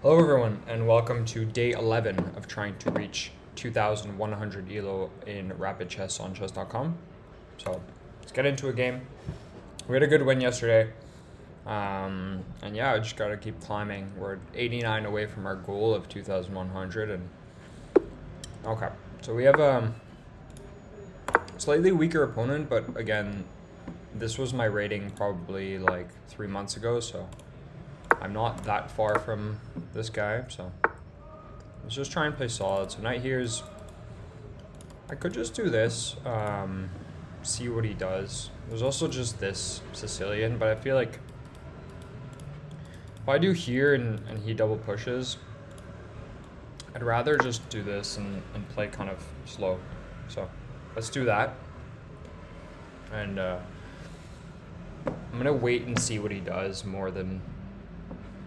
Hello everyone and welcome to day 11 of trying to reach 2100 elo in rapid chess on chess.com. So let's get into a game. We had a good win yesterday. And yeah, I just gotta keep climbing. We're 89 away from our goal of 2100 and okay. So we have a slightly weaker opponent, but again, this was my rating probably like 3 months ago, so I'm not that far from this guy, so let's just try and play solid. So knight here's, I could just do this, see what he does. There's also just this Sicilian, but I feel like if I do here and he double pushes, I'd rather just do this and play kind of slow. So let's do that. And I'm gonna wait and see what he does more than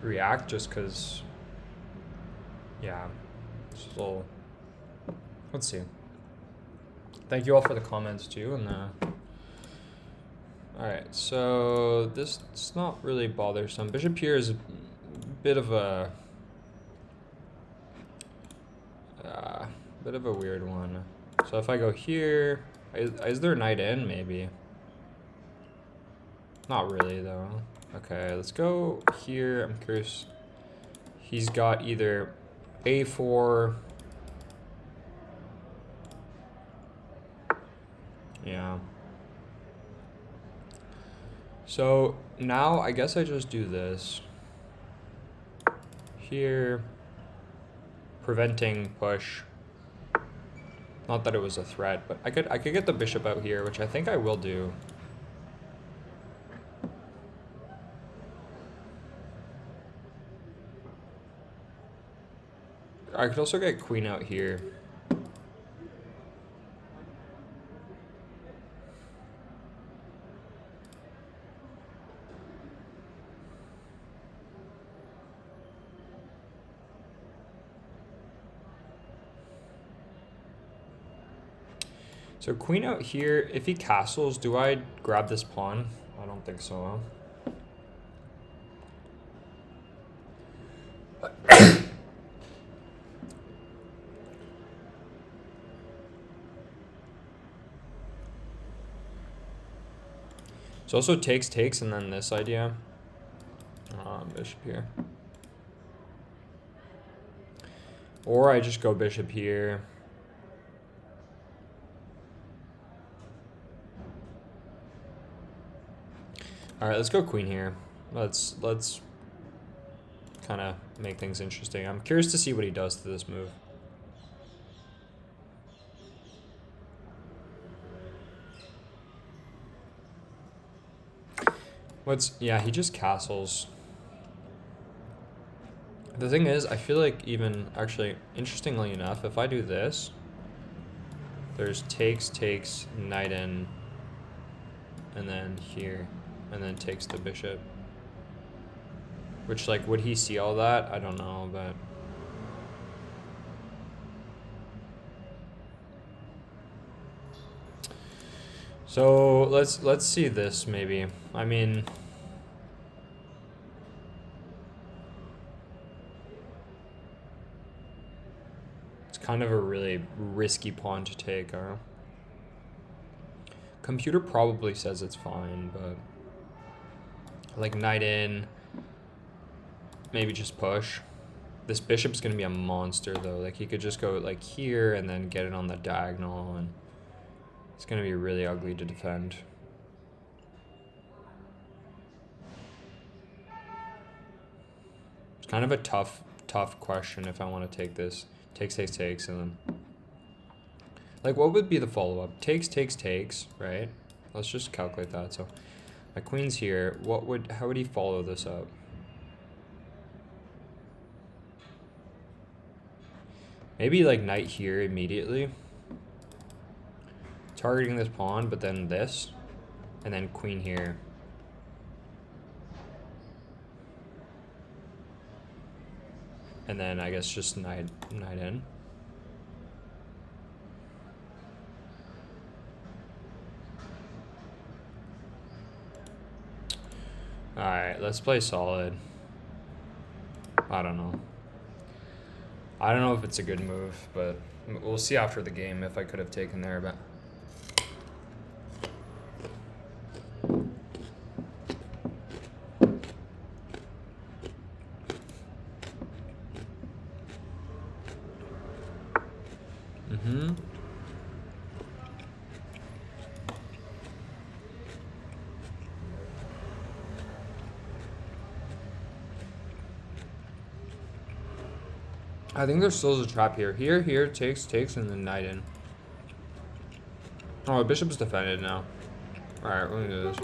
react, just because, yeah, so let's see. Thank you all for the comments too. And all right, so this it's not really bothersome. Bishop here is a bit of a weird one. So if I go here, is there knight in? Maybe not really though. Okay, let's go here. I'm curious. He's got either a4. Yeah. So now I guess I just do this here, preventing push. Not that it was a threat, but I could get the bishop out here, which I think I will do. I could also get queen out here. So queen out here, if he castles, do I grab this pawn? I don't think so, huh? So also takes, and then this idea. Bishop here. Or I just go bishop here. All right, let's go queen here. Let's kind of make things interesting. I'm curious to see what he does to this move. Yeah, he just castles. The thing is, I feel like even, actually, interestingly enough, if I do this, there's takes, knight in, and then here, and then takes the bishop. Which, like, would he see all that? I don't know, but... So, let's see this, maybe. I mean... It's kind of a really risky pawn to take, huh? Computer probably says it's fine, but... Like, knight in... Maybe just push. This bishop's gonna be a monster though. Like he could just go like here and then get it on the diagonal, and it's gonna be really ugly to defend. It's kind of a tough question if I want to take this. Takes, and then like what would be the follow-up? Takes, right? Let's just calculate that. So my queen's here. How would he follow this up? Maybe like knight here immediately, targeting this pawn, but then this, and then queen here. And then I guess just knight in. Alright, let's play solid. I don't know. I don't know if it's a good move, but we'll see after the game if I could have taken there, but. I think there still is a trap here. Here, takes, and then knight in. Oh, bishop's defended now. Alright, we're gonna do this.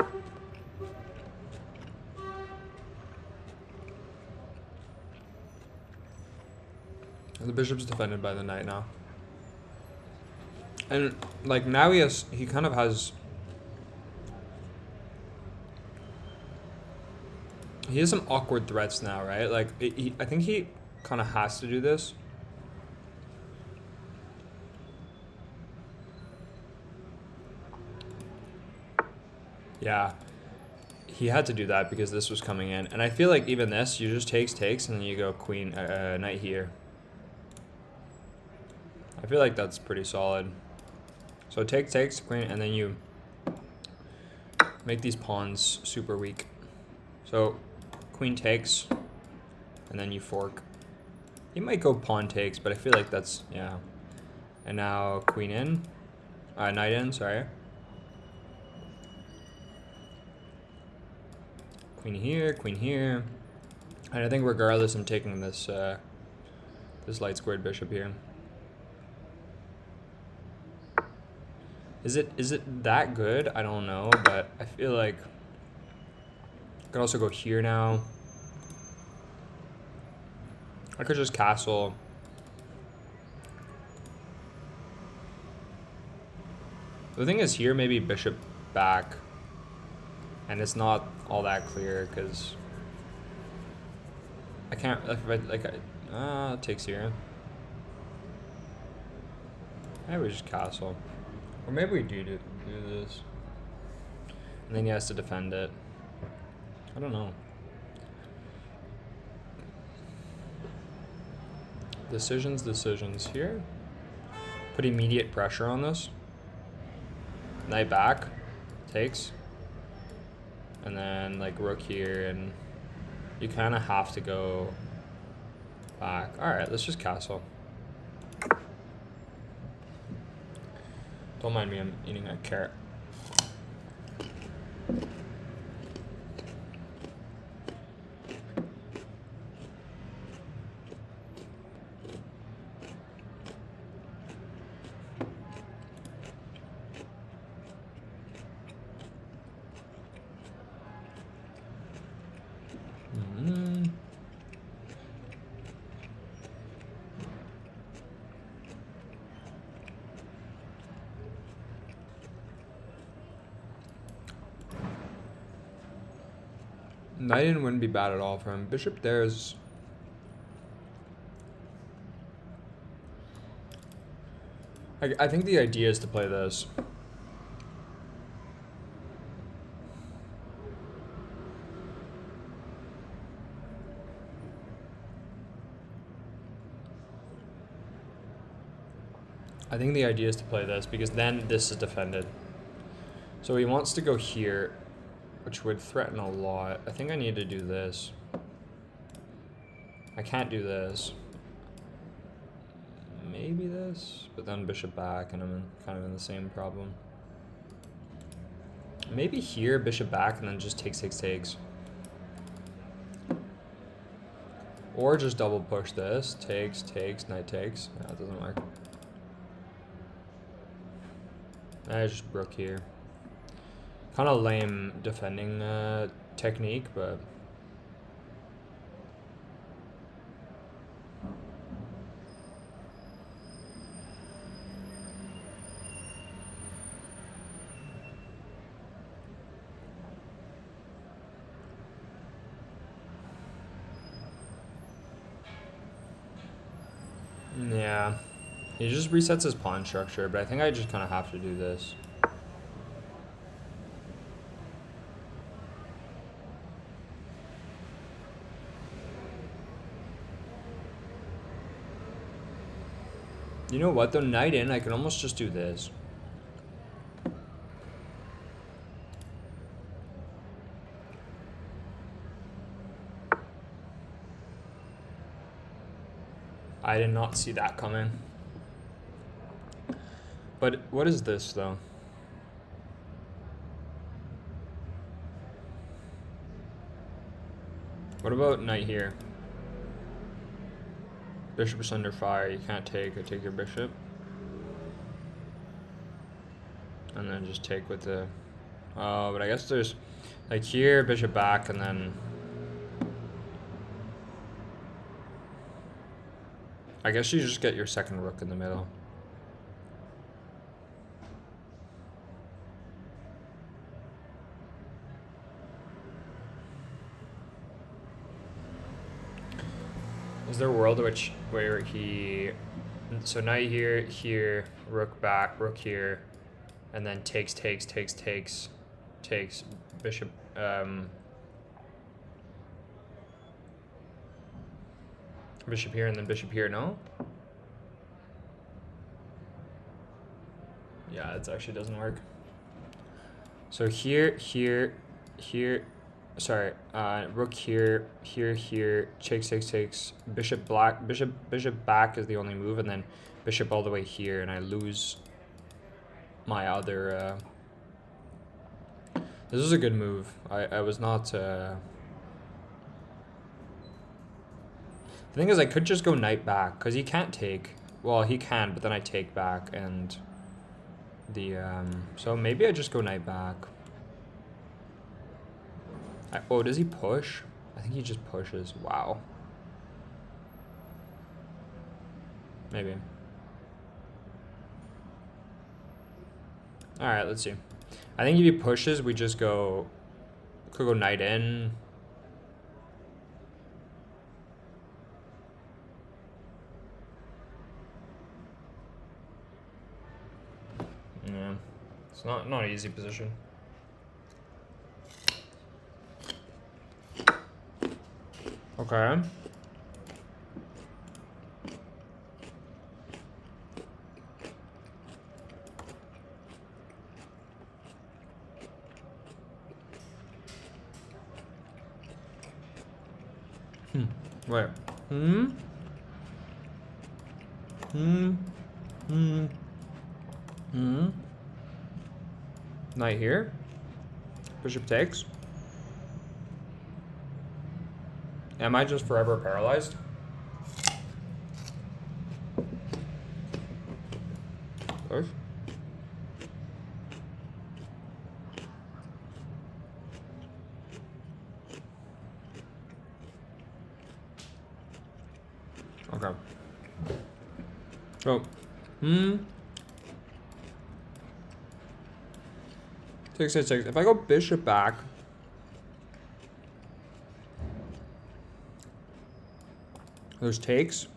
The bishop's defended by the knight now. And, like, now he kind of has... He has some awkward threats now, right? Like, I think he kind of has to do this. Yeah. He had to do that because this was coming in. And I feel like even this, you just takes, and then you go queen, knight here. I feel like that's pretty solid. So takes, queen, and then you make these pawns super weak. So queen takes, and then you fork. You might go pawn takes, but I feel like that's, yeah. And now queen in, knight in, sorry. Queen here. And I think regardless, I'm taking this this light squared bishop here. Is it that good? I don't know, but I feel like I could also go here now. I could just castle. The thing is here, maybe bishop back. And it's not all that clear because I can't, it takes here. Maybe we just castle. Or maybe we do this. And then he has to defend it. I don't know. Decisions here. Put immediate pressure on this. Knight back. Takes. And then like rook here, and you kind of have to go back. All right, let's just castle. Don't mind me, I'm eating a carrot. Knight in wouldn't be bad at all for him. Bishop there is... I think the idea is to play this. I think the idea is to play this because then this is defended. So he wants to go here, which would threaten a lot. I think I need to do this. I can't do this. Maybe this, but then bishop back, and I'm kind of in the same problem. Maybe here, bishop back, and then just takes. Or just double push this. Takes, knight takes. No, it doesn't work. I just rook here. Kind of lame defending technique, but... Yeah. He just resets his pawn structure, but I think I just kind of have to do this. You know what, though? Knight in, I can almost just do this. I did not see that coming. But what is this, though? What about knight here? Bishop is under fire. You can't take. I take your bishop. And then just take with the... Oh, but I guess there's... Like here, bishop back, and then... I guess you just get your second rook in the middle. Is there a world where he... So knight here, here, rook back, rook here, and then takes, bishop, bishop here, and then bishop here, no? Yeah, it actually doesn't work. So here, sorry, rook here, takes, bishop back is the only move, and then bishop all the way here, and I lose my other, this was a good move. I was not, the thing is I could just go knight back, because he can't take, well, he can, but then I take back, and the, so maybe I just go knight back. Oh, does he push? I think he just pushes. Wow. Maybe. Alright, let's see. I think if he pushes, we just go... Could go knight in. Yeah. It's not an easy position. Okay. Wait. Knight here. Bishop takes. Am I just forever paralyzed? Push. Okay. So, takes. If I go bishop back, there's takes.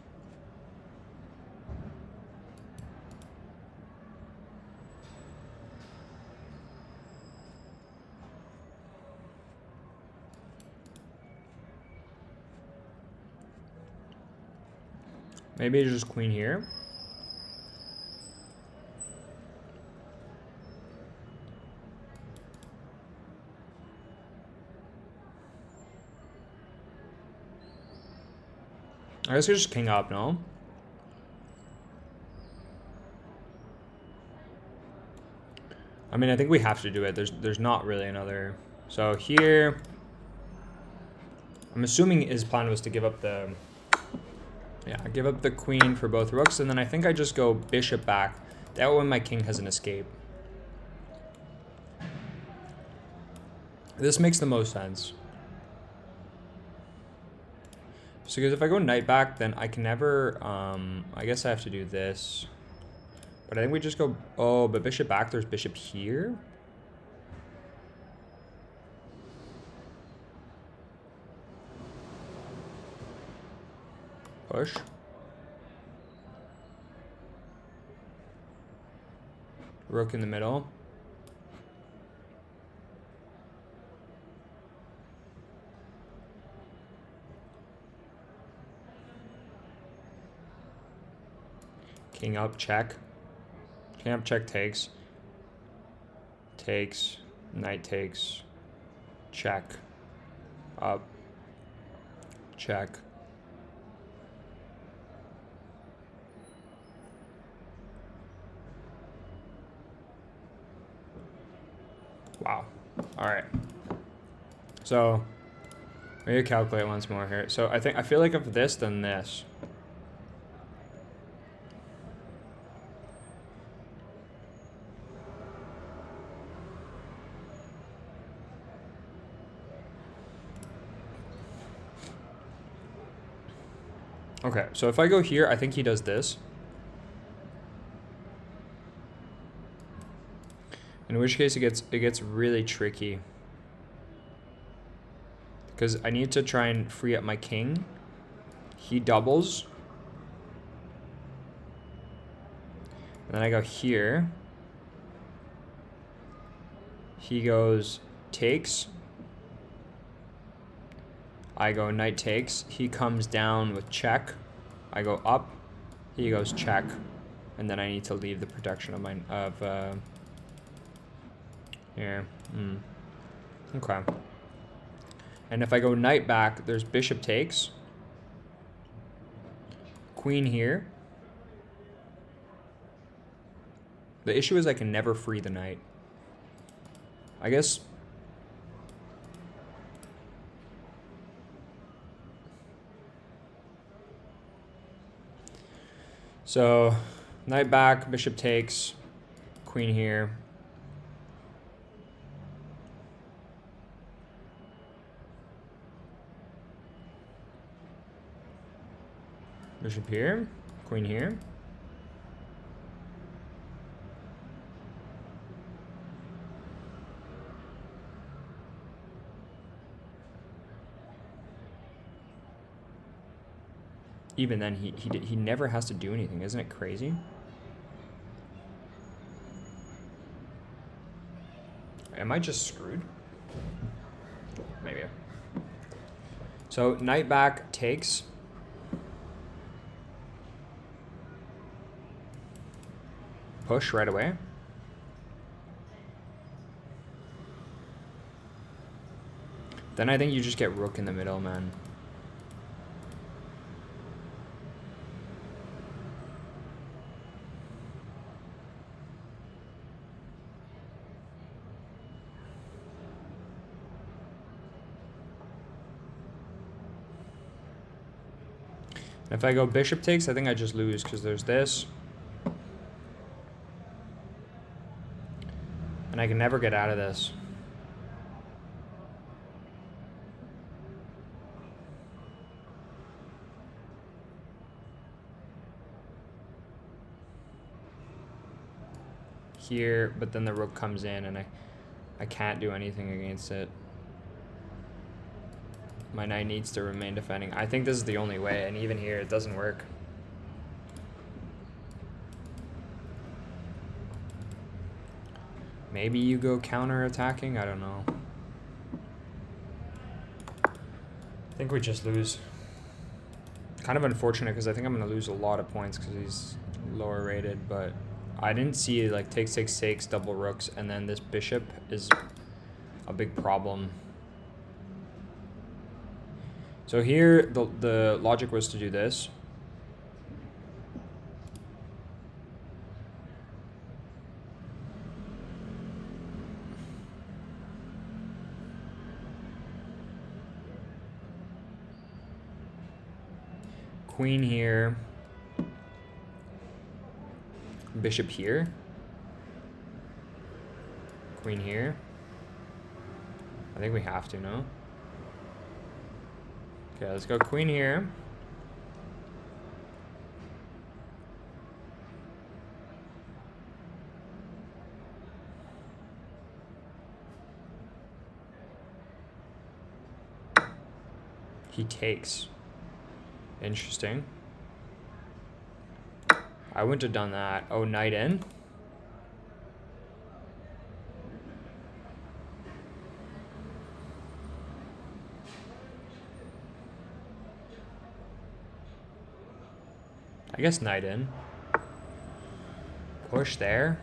Maybe just queen here. I guess it's just king up, no? I mean, I think we have to do it. There's not really another. So here, I'm assuming his plan was to give up the... Yeah, give up the queen for both rooks, and then I think I just go bishop back. That way my king has an escape. This makes the most sense. So because if I go knight back, then I can never, I guess I have to do this. But I think we just go, oh, but bishop back, there's bishop here. Push. Rook in the middle. King up, check. King up, check, takes. Takes. Knight takes. Check. Up. Check. Wow. All right. So maybe calculate once more here. So I feel like if this, then this. Okay, so if I go here, I think he does this. In which case it gets really tricky. Because I need to try and free up my king. He doubles. And then I go here. He goes takes. I go knight takes. He comes down with check. I go up. He goes check. And then I need to leave the protection of mine here. Okay. And if I go knight back, there's bishop takes. Queen here. The issue is I can never free the knight. I guess. So, knight back, bishop takes, queen here. Bishop here, queen here. Even then, he never has to do anything. Isn't it crazy? Am I just screwed? Maybe. So knight back takes. Push right away. Then I think you just get rook in the middle, man. If I go bishop takes, I think I just lose because there's this. And I can never get out of this. Here, but then the rook comes in and I can't do anything against it. My knight needs to remain defending. I think this is the only way, and even here, it doesn't work. Maybe you go counter-attacking? I don't know. I think we just lose. Kind of unfortunate, because I think I'm going to lose a lot of points because he's lower rated, but I didn't see, like, takes, takes, takes, double rooks, and then this bishop is a big problem. So here, the logic was to do this. Queen here. Bishop here. Queen here. I think we have to, no? Okay, let's go queen here. He takes. Interesting. I wouldn't have done that. Oh, knight in. I guess knight in. push there.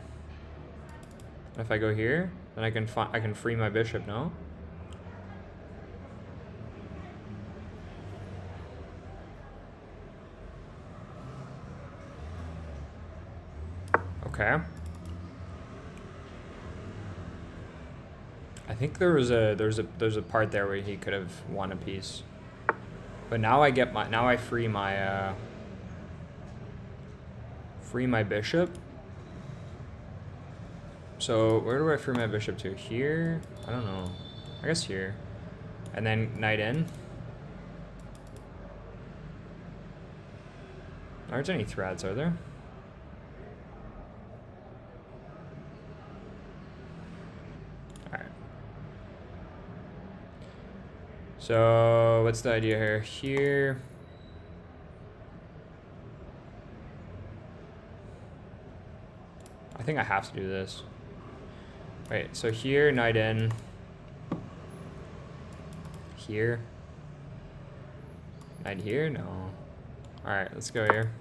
If I go here, then I can free my bishop, no? Okay. I think there's a part there where he could have won a piece. But now I free my bishop. So where do I free my bishop to? Here? I don't know. I guess here. And then knight in. Aren't any threads, are there? Alright. So what's the idea here? Here. I think I have to do this. Wait, so here, knight in. Here. Knight here? No. Alright, let's go here.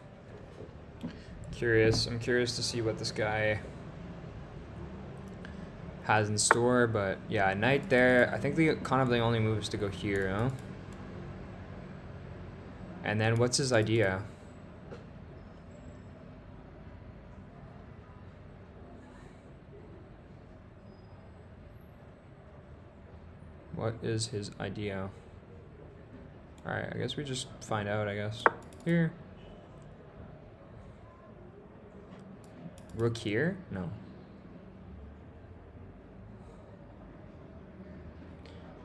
I'm curious to see what this guy has in store, but yeah, knight there. I think the only move is to go here, huh? And then what's his idea? What is his idea? Alright, I guess we just find out, I guess. Here. Rook here? No.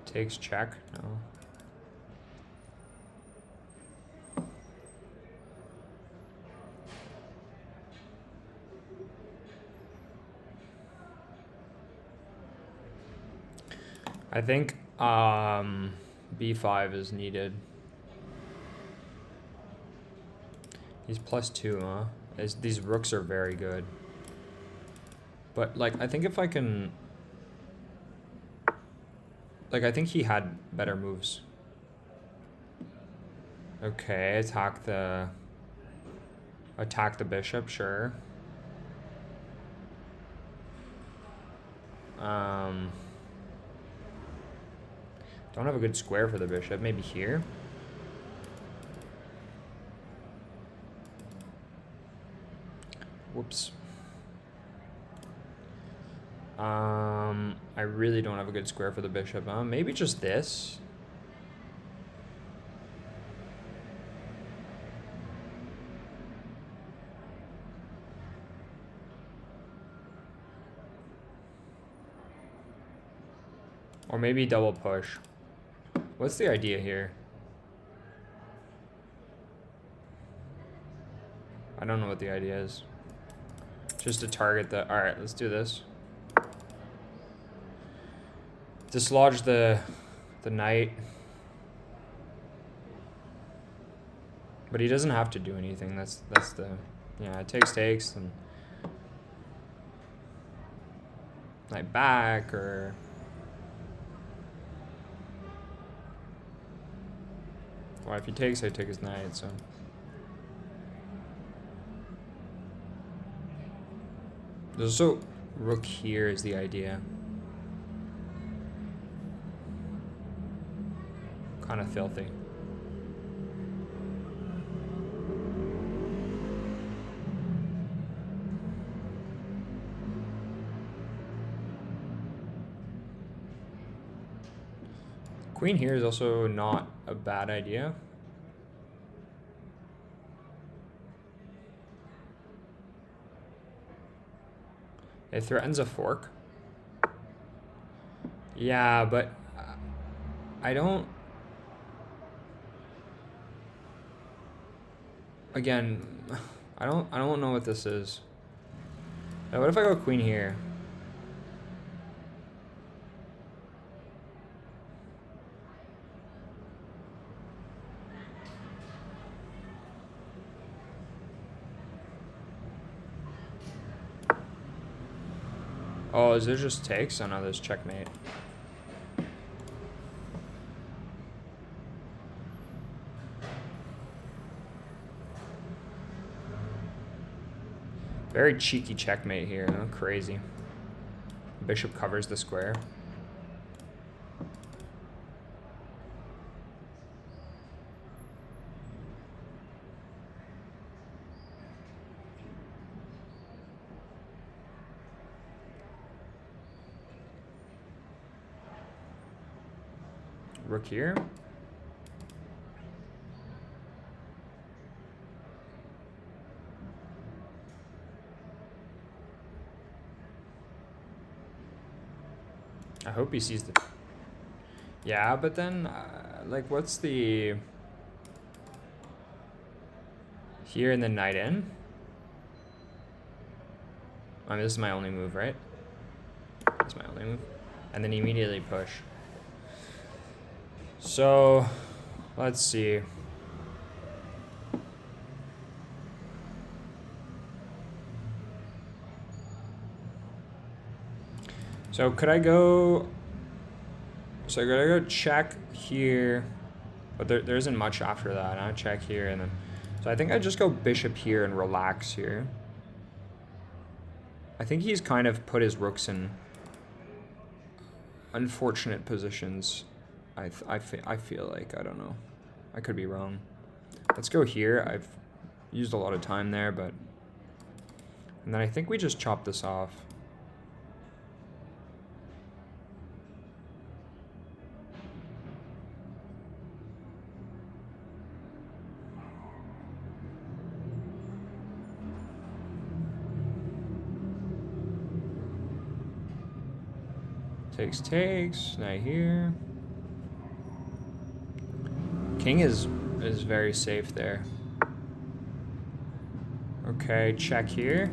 Takes check? No. I think b5 is needed. He's +2, huh? These rooks are very good. But like, I think if I can, like, I think he had better moves. Okay, attack the bishop, sure. Don't have a good square for the bishop. Maybe here. Whoops. I really don't have a good square for the bishop, huh? Maybe just this. Or maybe double push. What's the idea here? I don't know what the idea is. Just to target the... Alright, let's do this. Dislodge the knight. But he doesn't have to do anything. That's the... Yeah, it takes, and... Knight back, or... Well, if he takes, I take his knight, so... There's also rook here is the idea. Kind of filthy. Queen here is also not a bad idea. It threatens a fork. Yeah, but I don't... Again, I don't know what this is. What if I go queen here? Oh, is there just takes? Oh no, there's checkmate. Very cheeky checkmate here, huh? Crazy. Bishop covers the square. Rook here. I hope he sees the... Yeah, but then, like, what's the... Here and then knight in? I mean, this is my only move, right? That's my only move. And then immediately push. So, let's see. So could I go... So could I go check here? But there isn't much after that. I check here and then... So I think I just go bishop here and relax here. I think he's kind of put his rooks in unfortunate positions. I feel like, I don't know. I could be wrong. Let's go here. I've used a lot of time there, but... And then I think we just chop this off. Takes, knight here. King is very safe there. Okay, check here.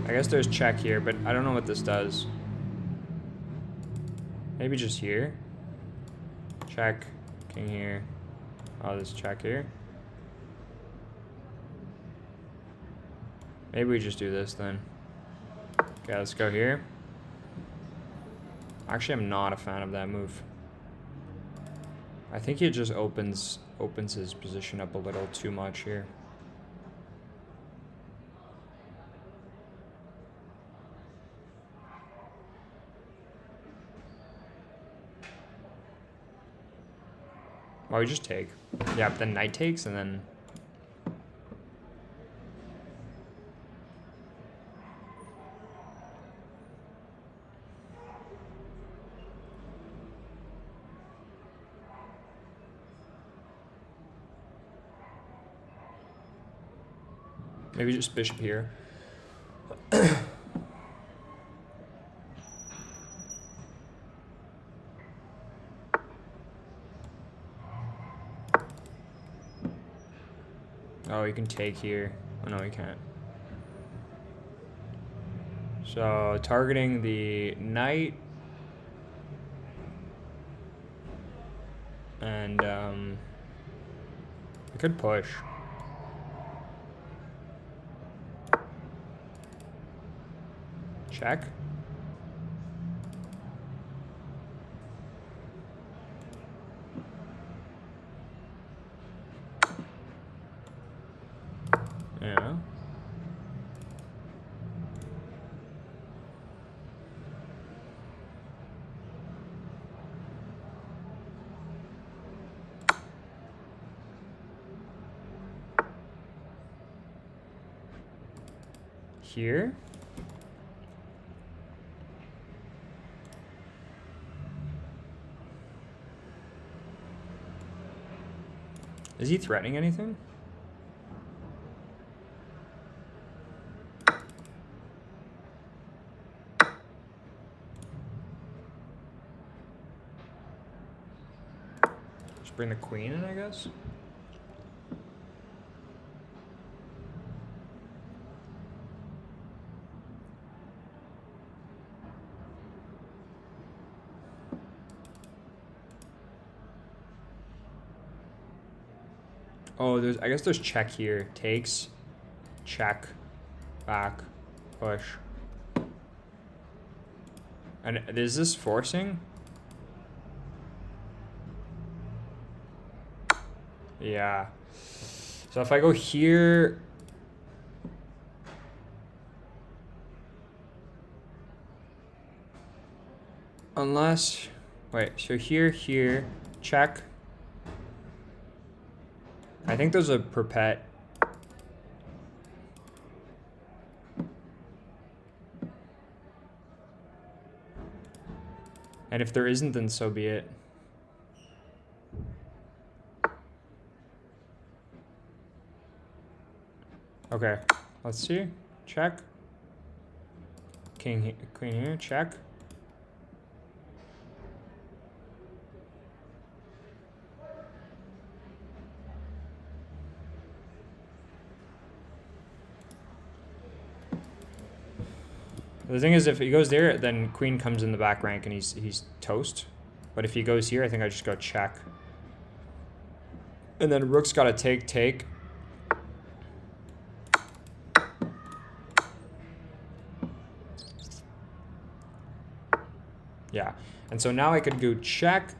I guess there's check here, but I don't know what this does. Maybe just here. Check, king here. Oh, this check here. Maybe we just do this then. Okay, let's go here. Actually, I'm not a fan of that move. I think he just opens his position up a little too much here. Well, we just take. Yeah, but then knight takes and then... Maybe just bishop here. Oh, you can take here. Oh, no, you can't. So, targeting the knight. And, I could push. Check. Yeah. Here. Is he threatening anything? Just bring the queen in, I guess. Oh, I guess there's check here. Takes, check, back, push. And is this forcing? Yeah. So if I go here, unless, wait, so here, check. I think there's a perpet. And if there isn't, then so be it. Okay, let's see. Check. King, queen here, check. The thing is, if he goes there, then queen comes in the back rank and he's toast. But if he goes here, I think I just go check. And then rook's got to take. Yeah, and so now I could go check.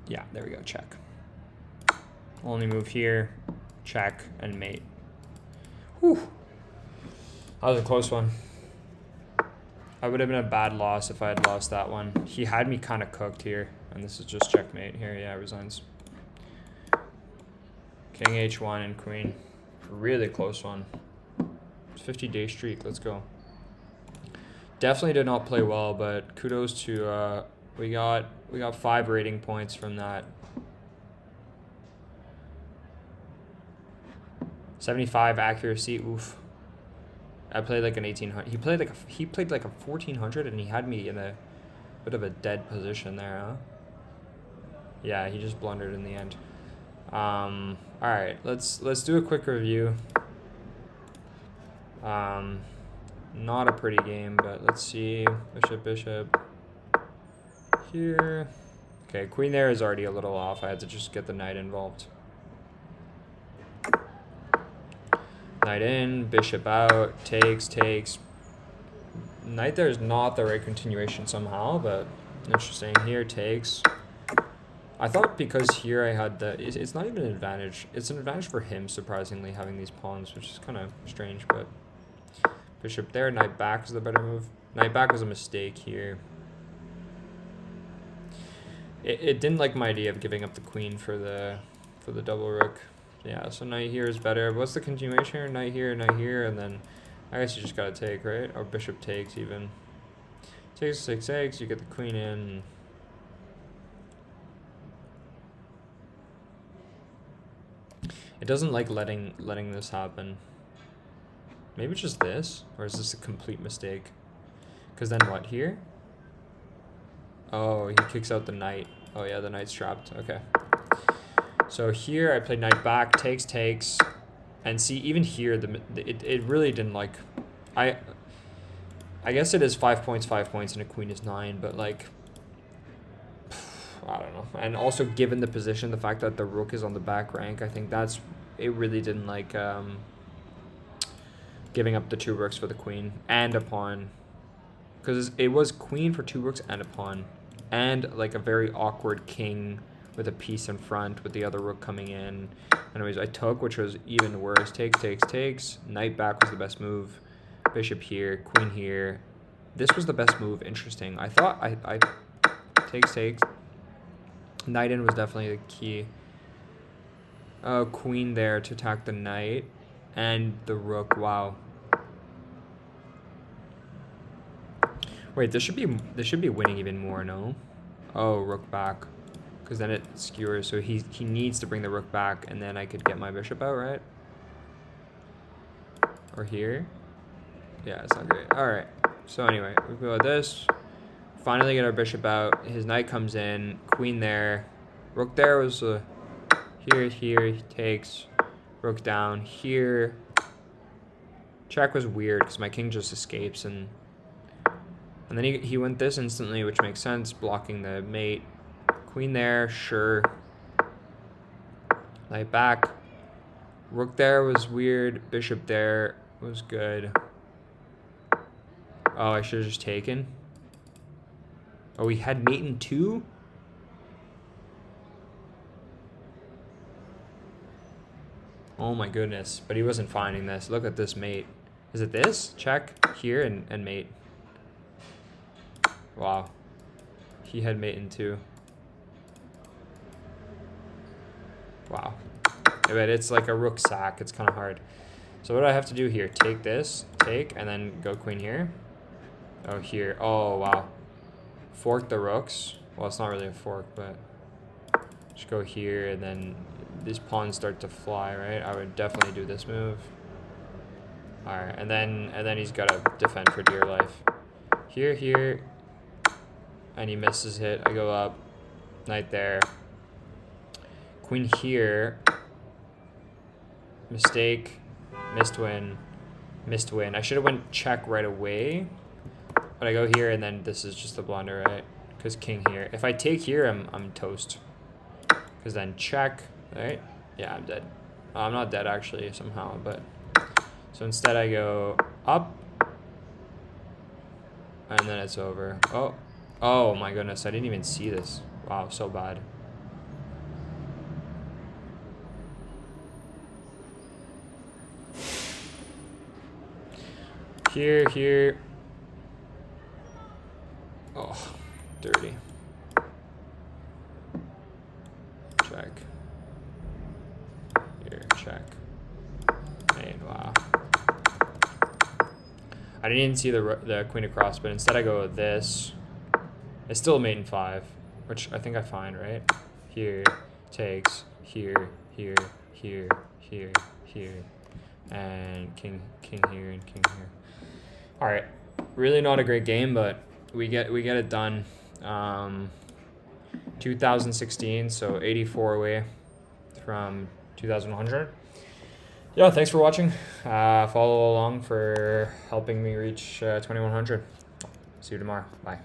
Yeah, there we go, check. Only move here, check, and mate. Whew. That was a close one. I would have been a bad loss if I had lost that one. He had me kind of cooked here, and this is just checkmate here. Yeah, resigns. King h1 and queen. Really close one. 50-day streak. Let's go. Definitely did not play well, but kudos to we got 5 rating points from that. 75 accuracy. Oof. I played like an 1800. He played like a 1400, and he had me in a bit of a dead position there, huh? Yeah, he just blundered in the end. All right, let's do a quick review. Not a pretty game, but let's see. Bishop here. Okay, queen there is already a little off. I had to just get the knight involved. Knight in, bishop out, takes. Knight there is not the right continuation somehow, but interesting. Here, takes. I thought because here I had the... It's not even an advantage. It's an advantage for him, surprisingly, having these pawns, which is kind of strange, but... Bishop there, knight back is the better move. Knight back was a mistake here. It didn't like my idea of giving up the queen for the double rook. Yeah, so knight here is better. What's the continuation here? Knight here, and then I guess you just gotta take, right? Or bishop takes even. Takes 6x, you get the queen in. It doesn't like letting this happen. Maybe it's just this, or is this a complete mistake? Because then what, here? Oh, he kicks out the knight. Oh yeah, the knight's trapped. Okay. So here I played knight back, takes, and see, even here, it really didn't like... I guess it is 5 points, and a queen is 9, but like... I don't know. And also, given the position, the fact that the rook is on the back rank, I think that's... It really didn't like... giving up the 2 rooks for the queen and a pawn, because it was queen for 2 rooks and a pawn, and like a very awkward king with a piece in front with the other rook coming in. Anyways, I took, which was even worse. Takes. Knight back was the best move. Bishop here, queen here. This was the best move. Interesting. I thought I takes. Knight in was definitely the key. Queen there to attack the knight. And the rook, wow. Wait, this should be winning even more, no? Oh, rook back. Because then it skewers, so he needs to bring the rook back, and then I could get my bishop out, right? Or here? Yeah, it's not great. Alright, so anyway, we go with this. Finally get our bishop out. His knight comes in, queen there. Rook there was here, he takes. Rook down here. Check was weird because my king just escapes, and then he went this instantly, which makes sense, blocking the mate. Queen there, sure. Knight back. Rook there was weird. Bishop there was good. Oh, I should have just taken. Oh, he had mate in 2? Oh my goodness. But he wasn't finding this. Look at this mate. Is it this? Check here and mate. Wow. He had mate in 2. Wow. But it's like a rook sack. It's kind of hard. So what do I have to do here? Take this, take, and then go queen here. Oh, here. Oh, wow. Fork the rooks. Well, it's not really a fork, but just go here, and then these pawns start to fly, right? I would definitely do this move. All right, and then he's got to defend for dear life. Here, and he misses it. I go up, knight there. Queen here. Mistake. Missed win. Missed win. I should have went check right away. But I go here, and then this is just a blunder, right? Because king here. If I take here, I'm toast. Because then check, right? Yeah, I'm dead. I'm not dead, actually, somehow. But so instead I go up. And then it's over. Oh my goodness. I didn't even see this. Wow, so bad. Here. Oh, dirty. Check. Here, check. Man, wow. I didn't even see the queen across, but instead I go with this. It's still a mate in 5, which I think I find, right? Here, takes, here, and king here and king here. All right, really not a great game, but we get it done. 2016, so 84 away from 2100. Yeah, thanks for watching. Follow along for helping me reach 2100. See you tomorrow. Bye.